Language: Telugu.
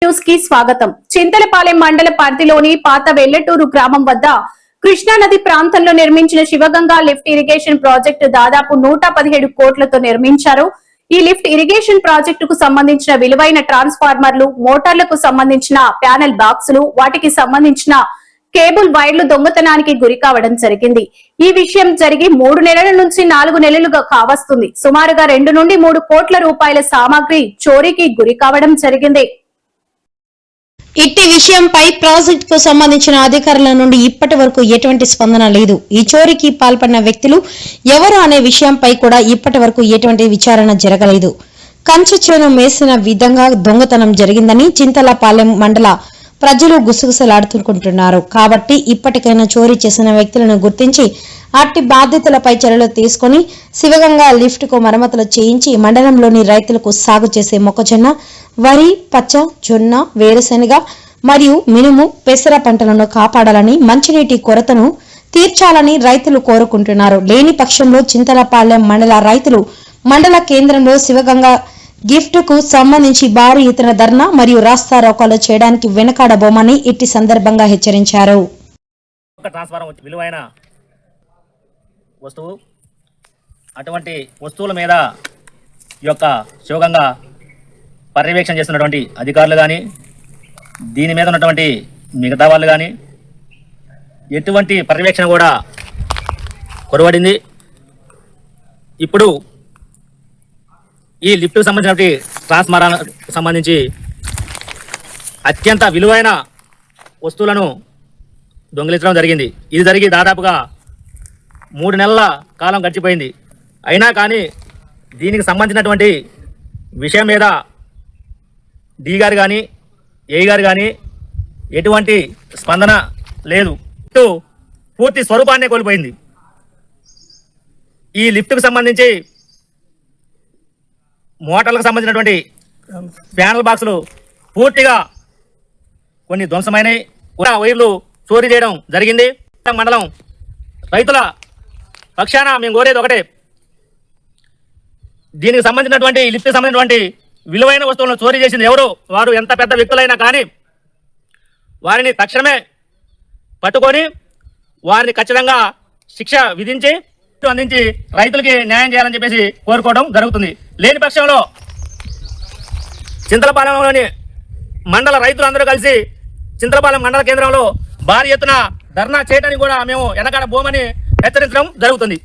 న్యూస్ కి స్వాగతం. చింతలపాలెం మండల పరిధిలోని పాత వెల్లటూరు గ్రామం వద్ద కృష్ణా నది ప్రాంతంలో నిర్మించిన శివగంగా లిఫ్ట్ ఇరిగేషన్ ప్రాజెక్టు దాదాపు 117 కోట్లతో నిర్మించారు. ఈ లిఫ్ట్ ఇరిగేషన్ ప్రాజెక్టుకు సంబంధించిన విలువైన ట్రాన్స్ఫార్మర్లు, మోటార్లకు సంబంధించిన ప్యానెల్ బాక్సులు, వాటికి సంబంధించిన కేబుల్ వైర్లు దొంగతనానికి గురి కావడం జరిగింది. ఈ విషయం జరిగి 3 నెలల నుంచి 4 నెలలుగా కావస్తుంది. సుమారుగా 2 నుండి 3 కోట్ల రూపాయల సామాగ్రి చోరీకి గురి కావడం జరిగింది. ఇట్టి విషయంపై ప్రాజెక్ట్ కు సంబంధించిన అధికారుల నుండి ఇప్పటి వరకు ఎటువంటి స్పందన లేదు. ఈ చోరీకి పాల్పడిన వ్యక్తులు ఎవరు అనే విషయంపై కూడా ఇప్పటి వరకు ఎటువంటి విచారణ జరగలేదు. కంచె చేను మేసిన విధంగా దొంగతనం జరిగిందని చింతలపాలెం మండల ప్రజలు గుసగుసలాడుతుంటున్నారు. కాబట్టి ఇప్పటికైనా చోరీ చేసిన వ్యక్తులను గుర్తించి అట్టి బాధ్యతలపై చర్యలు తీసుకుని శివగంగా లిఫ్ట్ కు మరమ్మతులు చేయించి మండలంలోని రైతులకు సాగు చేసే మొక్కజొన్న, వరి, పచ్చ, జొన్న, వేరుశెనగ మరియు మినుము, పెసర పంటలను కాపాడాలని, మంచినీటి కొరతను తీర్చాలని రైతులు కోరుకుంటున్నారు. లేని పక్షంలో చింతలపాలెం మండల రైతులు మండల కేంద్రంలో శివగంగా గిఫ్ట్ కు సంబంధించి భారీ ఎత్తున ధర్నా మరియు రాస్తా రోకోలు చేయడానికి వెనకాడబోమని ఇట్టి సందర్భంగా హెచ్చరించారు. విలువైన వస్తువు, అటువంటి వస్తువుల మీద ఈ యొక్క శివగంగా పర్యవేక్షణ చేస్తున్నటువంటి అధికారులు కానీ, దీని మీద ఉన్నటువంటి మిగతా వాళ్ళు కానీ ఎటువంటి పర్యవేక్షణ కూడా కొరవడింది. ఇప్పుడు ఈ లిఫ్ట్కు సంబంధించినటువంటి ట్రాన్స్ఫార్మర్కు సంబంధించి అత్యంత విలువైన వస్తువులను దొంగిలించడం జరిగింది. ఇది జరిగి దాదాపుగా 3 నెలల కాలం గడిచిపోయింది. అయినా కానీ దీనికి సంబంధించినటువంటి విషయం మీద డి గారు కానీ, ఏ గారు కానీ ఎటువంటి స్పందన లేదు. పూర్తి స్వరూపాన్నే కోల్పోయింది. ఈ లిఫ్ట్కు సంబంధించి మోటార్లకు సంబంధించినటువంటి ప్యానల్ బాక్సులు పూర్తిగా కొన్ని ధ్వంసమైనవి, వైర్లు చోరీ చేయడం జరిగింది. మండలం రైతుల పక్షాన మేము కోరేది ఒకటే, దీనికి సంబంధించినటువంటి లిఫ్ట్కి సంబంధించినటువంటి విలువైన వస్తువులను చోరీ చేసింది ఎవరు, వారు ఎంత పెద్ద వ్యక్తులైనా కానీ వారిని తక్షణమే పట్టుకొని వారిని ఖచ్చితంగా శిక్ష విధించి అందించి రైతులకి న్యాయం చేయాలని చెప్పేసి కోరుకోవడం జరుగుతుంది. లేని పక్షంలో చింతలపాలెంలోని మండల రైతులందరూ కలిసి చింతలపాలెం మండల కేంద్రంలో భారీ ఎత్తున ధర్నా చేయడానికి కూడా మేము వెనకాడ బోమని హెచ్చరించడం జరుగుతుంది.